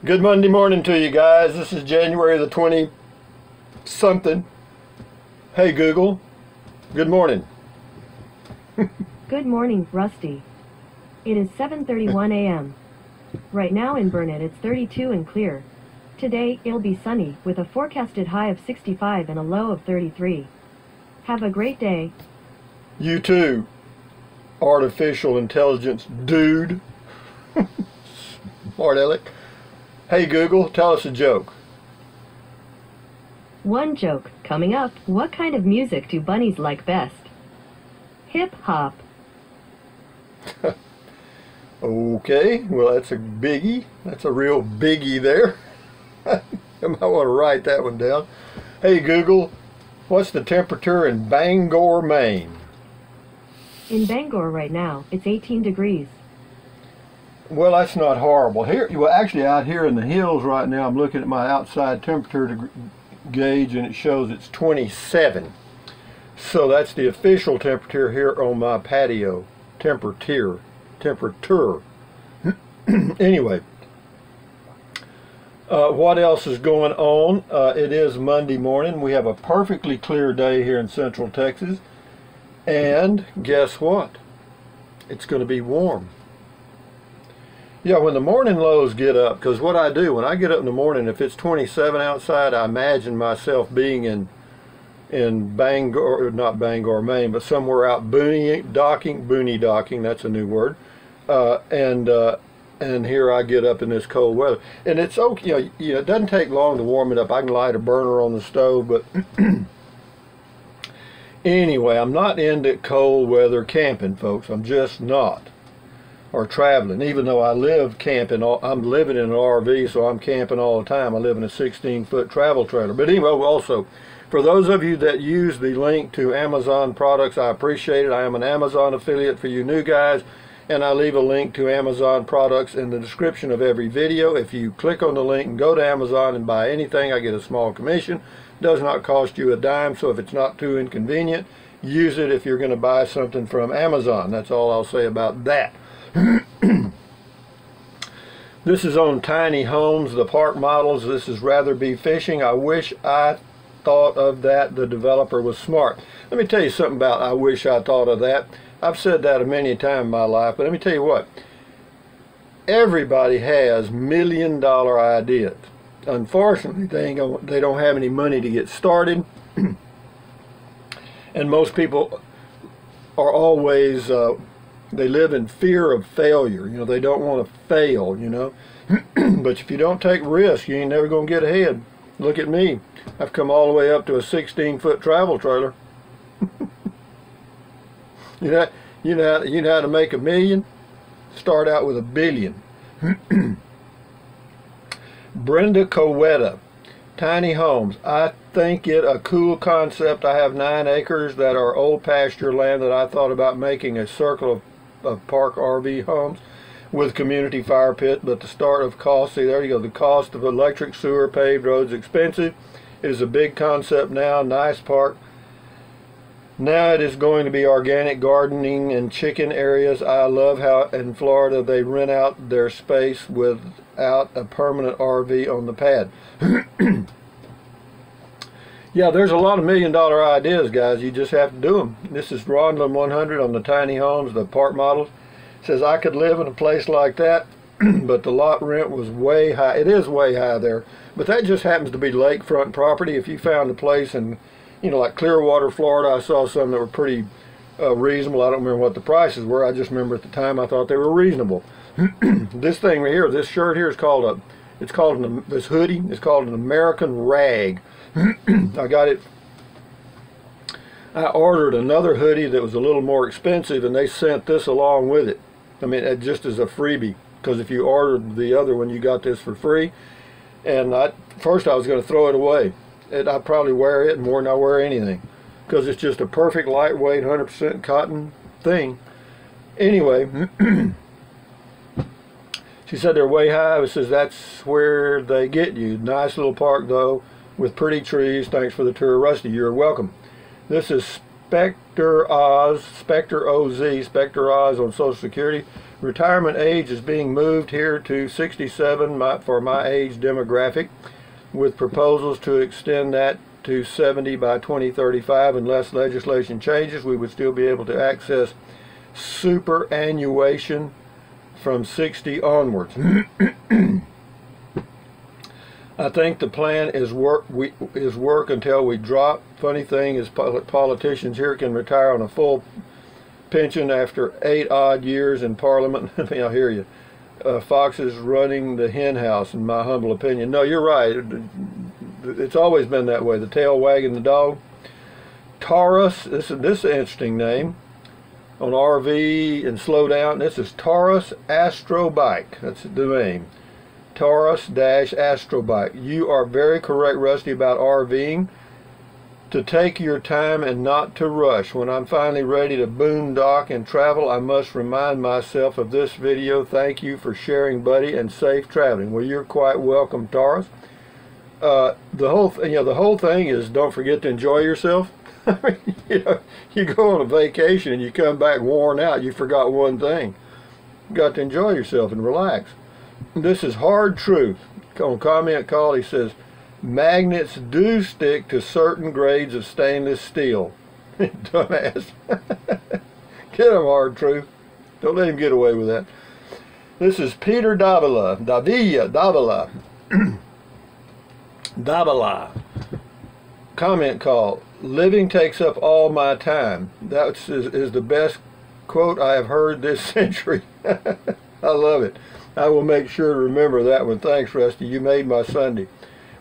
Good Monday morning to you guys. This is January the 20 something. Hey Google, good morning. Good morning, Rusty. It is 7:31 a.m. Right now in Burnet it's 32 and clear. Today, it'll be sunny, with a forecasted high of 65 and a low of 33. Have a great day. You too, artificial intelligence dude. Smart Alec. Hey Google, tell us a joke. One joke, coming up. What kind of music do bunnies like best? Hip hop. Okay, well that's a biggie. That's a real biggie there. I might want to write that one down. Hey Google, what's the temperature in Bangor, Maine? In Bangor right now, it's 18 degrees. Well, that's not horrible. Here, well, actually, out here in the hills right now, I'm looking at my outside temperature gauge, and it shows it's 27. So that's the official temperature here on my patio. Temperature. Anyway, what else is going on? It is Monday morning. We have a perfectly clear day here in Central Texas, and guess what? It's going to be warm. Yeah, when the morning lows get up, because what I do when I get up in the morning, if it's 27 outside, I imagine myself being in Bangor, not Bangor, Maine, but somewhere out booney docking, that's a new word, and here I get up in this cold weather, and it's okay. It doesn't take long to warm it up. I can light a burner on the stove, but anyway, I'm not into cold weather camping, folks. I'm just not. Or traveling, even though I live camping. I'm living in an RV, so I'm camping all the time. I live in a 16-foot travel trailer. But anyway, also, for those of you that use the link to Amazon products, I appreciate it. I am an Amazon affiliate for you new guys, and I leave a link to Amazon products in the description of every video. If you click on the link and go to Amazon and buy anything, I get a small commission. It does not cost you a dime, so if it's not too inconvenient, use it if you're going to buy something from Amazon. That's all I'll say about that. This is on tiny homes, the park models. This is Rather Be Fishing. I wish I thought of that. The developer was smart. Let me tell you something about I wish I thought of that. I've said that many a time in my life, but let me tell you what. Everybody has million-dollar ideas. Unfortunately, they don't have any money to get started, and most people are always they live in fear of failure. They don't want to fail, But if you don't take risks, you ain't never going to get ahead. Look at me. I've come all the way up to a 16-foot travel trailer. You know how to make $1 million? Start out with $1 billion. Brenda Coweta, tiny homes. I think it a cool concept. I have 9 acres that are old pasture land that I thought about making a circle of park RV homes with community fire pit, but the start of cost, see there you go, the cost of electric, sewer, paved roads expensive. It is a big concept now, nice park. Now it is going to be organic gardening and chicken areas. I love how in Florida they rent out their space without a permanent RV on the pad. Yeah, there's a lot of million-dollar ideas, guys. You just have to do them. This is Ronlin 100 on the tiny homes, the park models. It says I could live in a place like that, but the lot rent was way high. It is way high there, but that just happens to be lakefront property. If you found a place in, like Clearwater, Florida, I saw some that were pretty reasonable. I don't remember what the prices were. I just remember at the time I thought they were reasonable. This thing right here, this shirt here is called this hoodie is called an American Rag. I got it. I ordered another hoodie that was a little more expensive, and they sent this along with it. I mean, it just as a freebie, because if you ordered the other one, you got this for free. And first I was going to throw it away. I probably wear it more than I wear anything, because it's just a perfect lightweight 100% cotton thing. Anyway, she said they're way high. It says that's where they get you. Nice little park though, with pretty trees. Thanks for the tour, Rusty. You're welcome. This is Spectre Oz on Social Security. Retirement age is being moved here to 67 for my age demographic, with proposals to extend that to 70 by 2035. Unless legislation changes, we would still be able to access superannuation from 60 onwards. I think the plan is work until we drop. Funny thing is, politicians here can retire on a full pension after 8 odd years in Parliament. I mean, I hear you. Fox is running the hen house, in my humble opinion. No, you're right. It's always been that way. The tail wagging the dog. Taurus. This is an interesting name. On RV and slow down. This is Taurus Astrobike. That's the name. Taurus-Astrobike. You are very correct, Rusty, about RVing. To take your time and not to rush. When I'm finally ready to boondock and travel, I must remind myself of this video. Thank you for sharing, buddy, and safe traveling. Well, you're quite welcome, Taurus. The whole thing is, don't forget to enjoy yourself. I mean, you go on a vacation and you come back worn out. You forgot one thing. You got to enjoy yourself and relax. This is hard truth. On comment call, he says, magnets do stick to certain grades of stainless steel. Dumbass. Get him, hard truth. Don't let him get away with that. This is Peter Davila. Davila. Comment call. Living takes up all my time. That is the best quote I have heard this century. I love it. I will make sure to remember that one. Thanks, Rusty. You made my Sunday.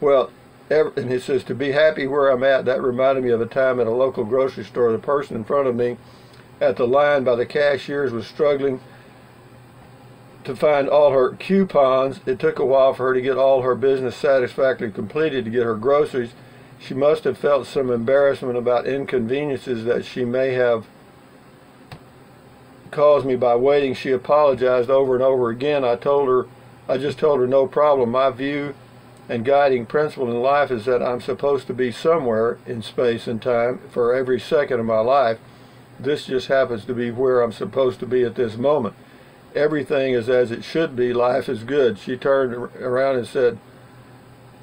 Well, and it says, to be happy where I'm at, that reminded me of a time at a local grocery store. The person in front of me at the line by the cashiers was struggling to find all her coupons. It took a while for her to get all her business satisfactorily completed to get her groceries. She must have felt some embarrassment about inconveniences that she may have caused me by waiting. She apologized over and over again. I just told her no problem. My view and guiding principle in life is that I'm supposed to be somewhere in space and time for every second of my life. This just happens to be where I'm supposed to be at this moment. Everything is as it should be. Life is good. She turned around and said,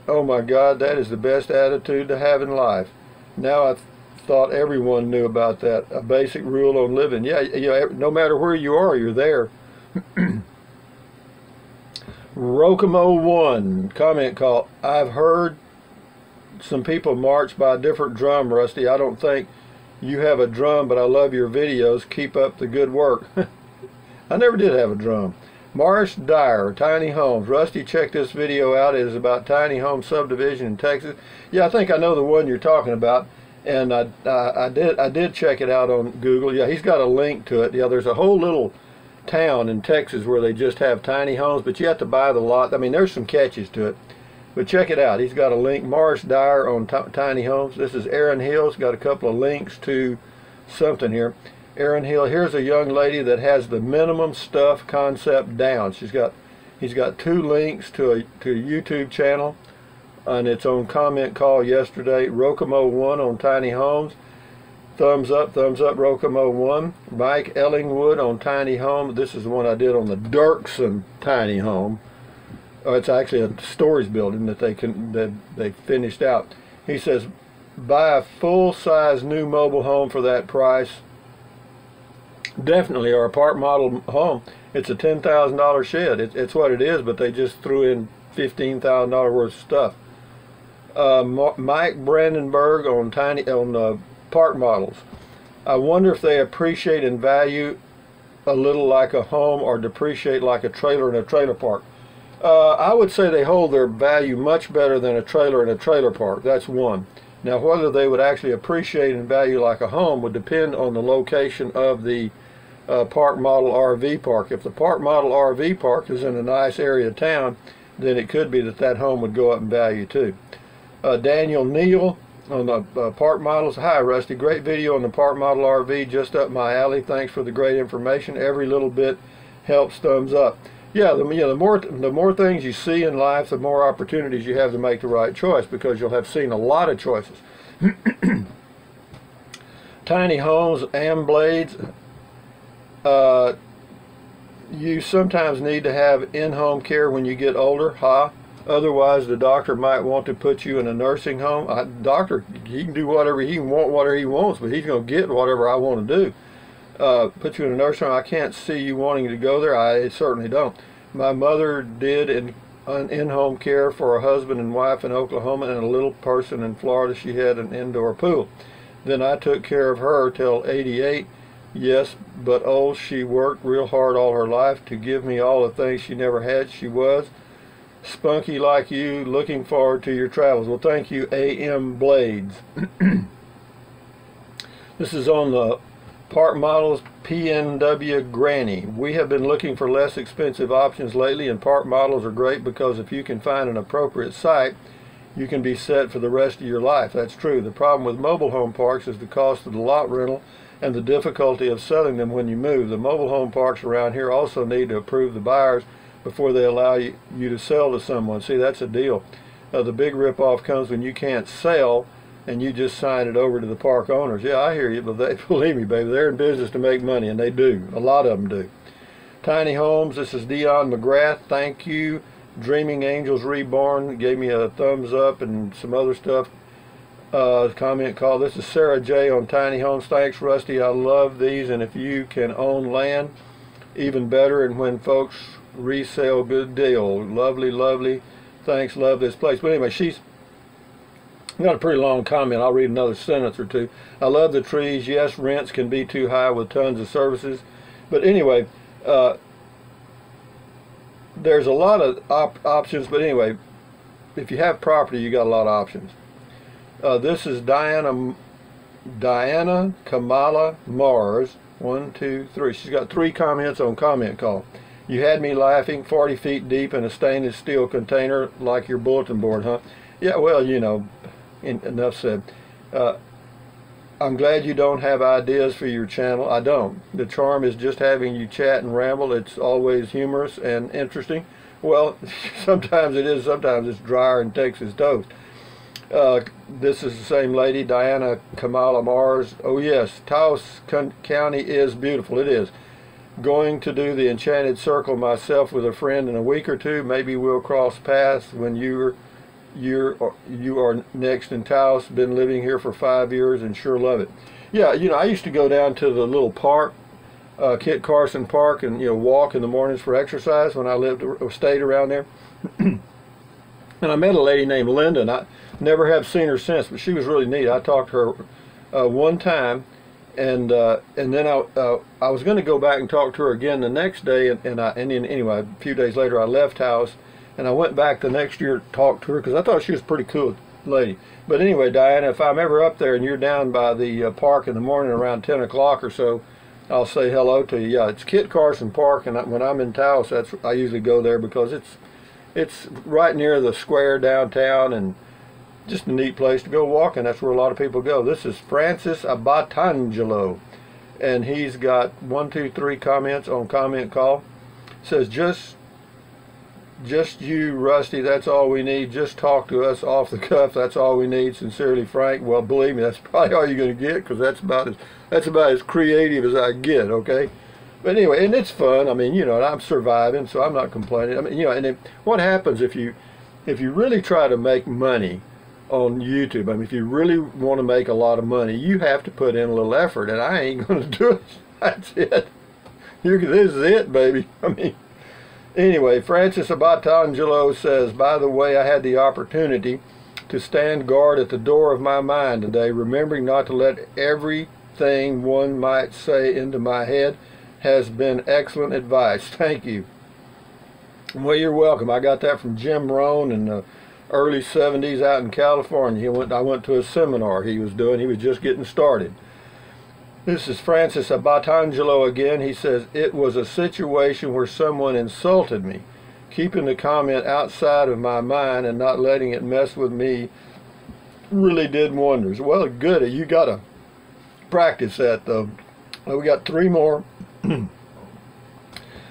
oh my God, that is the best attitude to have in life. Now I thought everyone knew about that. A basic rule on living. Yeah, no matter where you are, you're there. Rokomo1 comment call. I've heard some people march by a different drum, Rusty. I don't think you have a drum, but I love your videos. Keep up the good work. I never did have a drum. Morris Dyer, Tiny Homes. Rusty, check this video out. It is about tiny home subdivision in Texas. Yeah, I think I know the one you're talking about, and I did check it out on Google. Yeah, he's got a link to it. Yeah, there's a whole little town in Texas where they just have tiny homes, but you have to buy the lot. I mean, there's some catches to it, but check it out. He's got a link. Morris Dyer on tiny homes. This is Aaron Hill's got a couple of links to something here. Aaron Hill, here's a young lady that has the minimum stuff concept down. He's got 2 links to a YouTube channel, and it's on comment call yesterday. Rokomo1 on tiny homes. Thumbs up, Rokomo1. Mike Ellingwood on tiny home. This is the one I did on the Dirksen tiny home. It's actually a Stories building that they finished out. He says, buy a full-size new mobile home for that price. Definitely, or a part model home. It's a $10,000 shed. It's what it is, but they just threw in $15,000 worth of stuff. Mike Brandenburg on park models. I wonder if they appreciate and value a little like a home or depreciate like a trailer in a trailer park. I would say they hold their value much better than a trailer in a trailer park. That's one. Now, whether they would actually appreciate and value like a home would depend on the location of the park model RV park. If the park model RV park is in a nice area of town, then it could be that home would go up in value too. Daniel Neal on the park models. Hi, Rusty. Great video on the park model RV, just up my alley. Thanks for the great information. Every little bit helps. Thumbs up. Yeah, the more things you see in life, the more opportunities you have to make the right choice, because you'll have seen a lot of choices. Tiny homes, Amblades. You sometimes need to have in-home care when you get older. Otherwise, the doctor might want to put you in a nursing home. Doctor, he can do whatever he wants, but he's going to get whatever I want to do. Put you in a nursing home. I can't see you wanting to go there. I certainly don't. My mother did in-home care for a husband and wife in Oklahoma and a little person in Florida. She had an indoor pool. Then I took care of her till 88. Yes, but old, she worked real hard all her life to give me all the things she never had. She was spunky like you. Looking forward to your travels. Well, thank you, A.M. Blades. This is on the Park Models PNW Granny. We have been looking for less expensive options lately, and Park Models are great because if you can find an appropriate site, you can be set for the rest of your life. That's true. The problem with mobile home parks is the cost of the lot rental and the difficulty of selling them when you move. The mobile home parks around here also need to approve the buyers before they allow you to sell to someone. See, that's a deal. The big ripoff comes when you can't sell and you just sign it over to the park owners. Yeah, I hear you, but they, believe me, baby, they're in business to make money, and they do. A lot of them do. Tiny Homes, this is Dion McGrath. Thank you. Dreaming Angels Reborn gave me a thumbs up and some other stuff. Comment call. This is Sarah J on Tiny Homes. Thanks, Rusty. I love these, and if you can own land, even better. And when folks resell, good deal. Lovely, lovely. Thanks, love this place. But anyway, she's got a pretty long comment. I'll read another sentence or two. I love the trees. Yes, rents can be too high with tons of services. But anyway, there's a lot of options. But anyway, if you have property, you got a lot of options. This is Diana Kamala Mars. 1, 2, 3. She's got 3 comments on comment call. You had me laughing. 40 feet deep in a stainless steel container like your bulletin board, huh? Yeah, well, you know, enough said. I'm glad you don't have ideas for your channel. I don't. The charm is just having you chat and ramble. It's always humorous and interesting. Well, sometimes it is. Sometimes it's drier than Texas toast. This is the same lady, Diana Kamala Mars. Oh yes, Taos County is beautiful. It is. Going to do the Enchanted Circle myself with a friend in a week or two. Maybe we'll cross paths when you are next in Taos. Been living here for 5 years and sure love it. Yeah, you know, I used to go down to the little park, Kit Carson Park, and walk in the mornings for exercise when I stayed around there. And I met a lady named Linda, and I never have seen her since, but she was really neat. I talked to her one time, and then I was going to go back and talk to her again the next day, and then anyway, a few days later I left house, and I went back the next year to talk to her because I thought she was a pretty cool lady. But anyway, Diana, if I'm ever up there and you're down by the park in the morning around 10 o'clock or so, I'll say hello to you. Yeah, it's Kit Carson Park, and when I'm in Taos, I usually go there because it's right near the square downtown and just a neat place to go walking. That's where a lot of people go. This is Francis Abatangelo, and he's got 1, 2, 3 comments on comment call. Says just you, Rusty, that's all we need. Just talk to us off the cuff, that's all we need. Sincerely, Frank. Well, believe me, that's probably all you're going to get, because that's about as creative as I get, okay? But anyway, and it's fun. I mean, I'm surviving, so I'm not complaining. I mean, and what happens if you really try to make money on YouTube? I mean, if you really want to make a lot of money, you have to put in a little effort, and I ain't going to do it. That's it. This is it, baby. I mean, anyway, Francis Abatangelo says, by the way, I had the opportunity to stand guard at the door of my mind today, remembering not to let everything one might say into my head. Has been excellent advice. Thank you. Well, you're welcome. I got that from Jim Rohn in the early 70s out in California. I went to a seminar he was doing. He was just getting started. This is Francis Abatangelo again. He says, it was a situation where someone insulted me. Keeping the comment outside of my mind and not letting it mess with me really did wonders. Well, good. You got to practice that, though. Well, we got 3 more.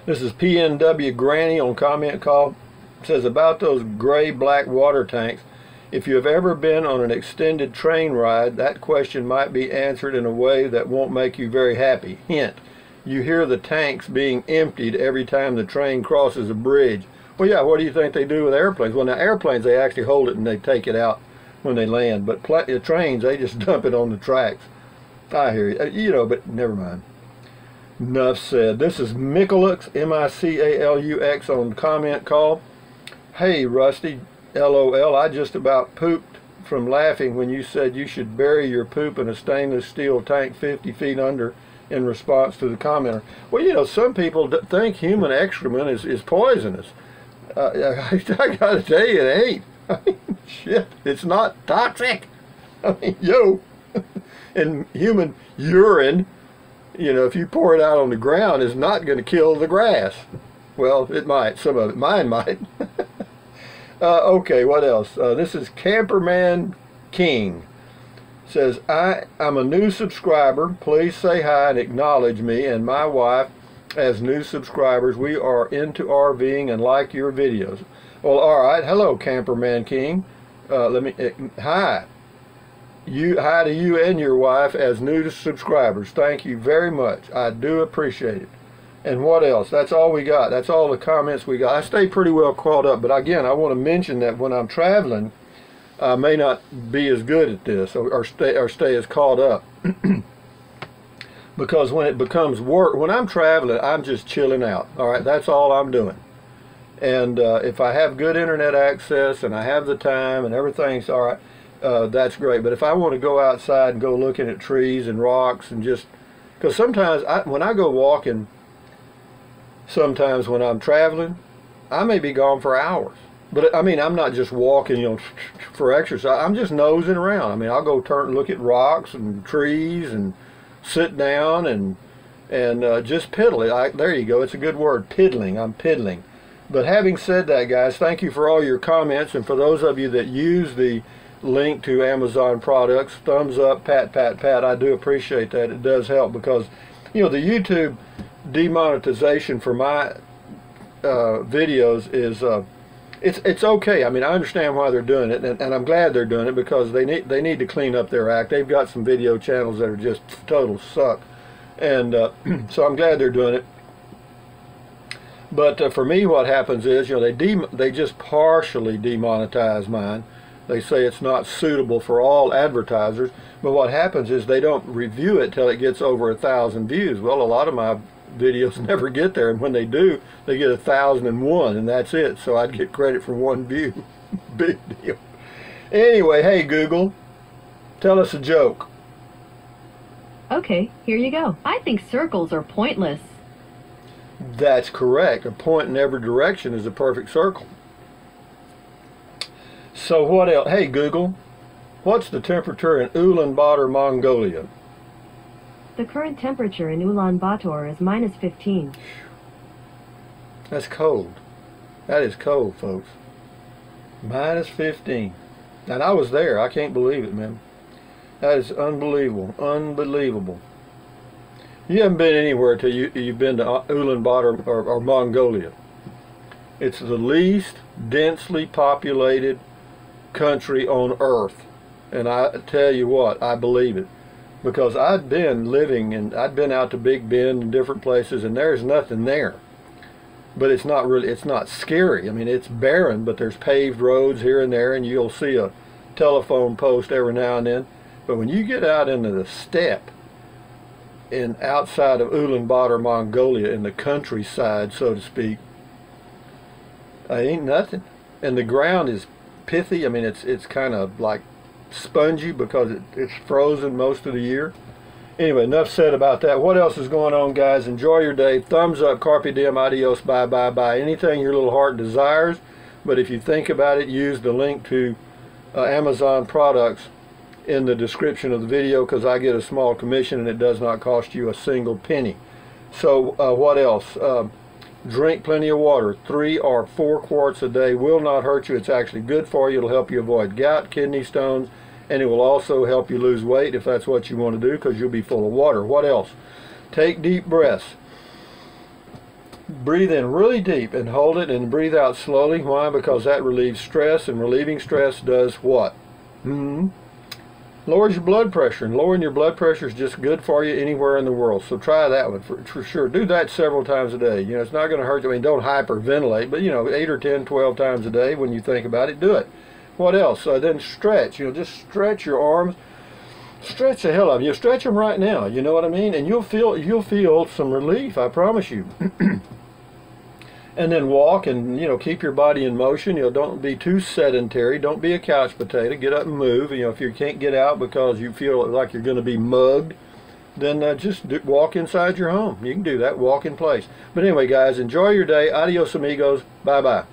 This is PNW Granny on comment call. It says, about those gray-black water tanks, if you have ever been on an extended train ride, that question might be answered in a way that won't make you very happy. Hint, you hear the tanks being emptied every time the train crosses a bridge. Well, yeah, what do you think they do with airplanes? Well, now airplanes, they actually hold it and they take it out when they land, but trains, they just dump it on the tracks. I hear you, but never mind. Enough said. This is Micalux, M-I-C-A-L-U-X, on comment call. Hey, Rusty, LOL, I just about pooped from laughing when you said you should bury your poop in a stainless steel tank 50 feet under in response to the commenter. Well, some people think human excrement is poisonous. I gotta tell you, it ain't. I mean, shit, it's not toxic. I mean, and human urine, if you pour it out on the ground, is not going to kill the grass. Well, it might. Some of it. Mine might. Okay, what else? This is Camperman King. Says, I'm a new subscriber. Please say hi and acknowledge me and my wife as new subscribers. We are into RVing and like your videos. Well, all right. Hello, Camperman King. Hi. Hi to you and your wife as new subscribers. Thank you very much. I do appreciate it. And what else? That's all we got. That's all the comments we got. I stay pretty well caught up, but again, I want to mention that when I'm traveling, I may not be as good at this or stay as caught up. Because when it becomes work, when I'm traveling, I'm just chilling out. All right, that's all I'm doing. And if I have good internet access and I have the time and everything's all right, that's great. But if I want to go outside and go looking at trees and rocks and just, because sometimes when I go walking, sometimes when I'm traveling, I may be gone for hours. But I mean, I'm not just walking, for exercise. I'm just nosing around. I mean, I'll go look at rocks and trees and sit down and just piddle it. There you go. It's a good word, piddling. I'm piddling. But having said that, guys, thank you for all your comments, and for those of you that use the link to Amazon products, thumbs up, pat, pat, pat. I do appreciate that. It does help because, the YouTube demonetization for my videos is it's okay. I mean, I understand why they're doing it, and I'm glad they're doing it because they need to clean up their act. They've got some video channels that are just total suck, and so I'm glad they're doing it. But for me, what happens is, they just partially demonetize mine. They say it's not suitable for all advertisers, but what happens is they don't review it till it gets over 1,000 views. Well, a lot of my videos never get there, and when they do, they get 1,001, and that's it. So I'd get credit for one view. Big deal. Anyway, hey Google, tell us a joke. Okay, here you go. I think circles are pointless. That's correct. A point in every direction is a perfect circle. So what else? Hey Google, what's the temperature in Ulaanbaatar, Mongolia? The current temperature in Ulaanbaatar is -15. That's cold. That is cold, folks. -15. And I was there. I can't believe it, man. That is unbelievable. Unbelievable. You haven't been anywhere till you've been to Ulaanbaatar or Mongolia. It's the least densely populated country on earth, and I tell you what, I believe it, because I'd been out to Big Bend and different places, and there's nothing there. But it's not scary. I mean, it's barren, but there's paved roads here and there, and you'll see a telephone post every now and then. But when you get out into the steppe outside of Ulaanbaatar, Mongolia, in the countryside, so to speak, ain't nothing. And the ground is pithy. I mean, it's kind of like spongy because it's frozen most of the year. Anyway, enough said about that. What else is going on, guys? Enjoy your day. Thumbs up, carpe diem, adios, bye, bye, bye. Anything your little heart desires. But if you think about it, use the link to Amazon products in the description of the video, because I get a small commission and it does not cost you a single penny. So what else? Drink plenty of water. 3 or 4 quarts a day will not hurt you. It's actually good for you. It'll help you avoid gout, kidney stones, and it will also help you lose weight if that's what you want to do, because you'll be full of water. What else? Take deep breaths. Breathe in really deep and hold it, and breathe out slowly. Why? Because that relieves stress, and relieving stress does what? lowers your blood pressure, and lowering your blood pressure is just good for you anywhere in the world. So try that one for sure. Do that several times a day. You know, it's not going to hurt you. I mean, don't hyperventilate, but you know, 8 or 10, 12 times a day when you think about it, do it. What else? Then stretch. You know, just stretch your arms. Stretch the hell out of them. You stretch them right now. You know what I mean? And you'll feel some relief. I promise you. And then walk, and you know, keep your body in motion. You know, don't be too sedentary. Don't be a couch potato. Get up and move. You know, if you can't get out because you feel like you're going to be mugged, then just walk inside your home. You can do that. Walk in place. But anyway, guys, enjoy your day. Adios, amigos. Bye bye.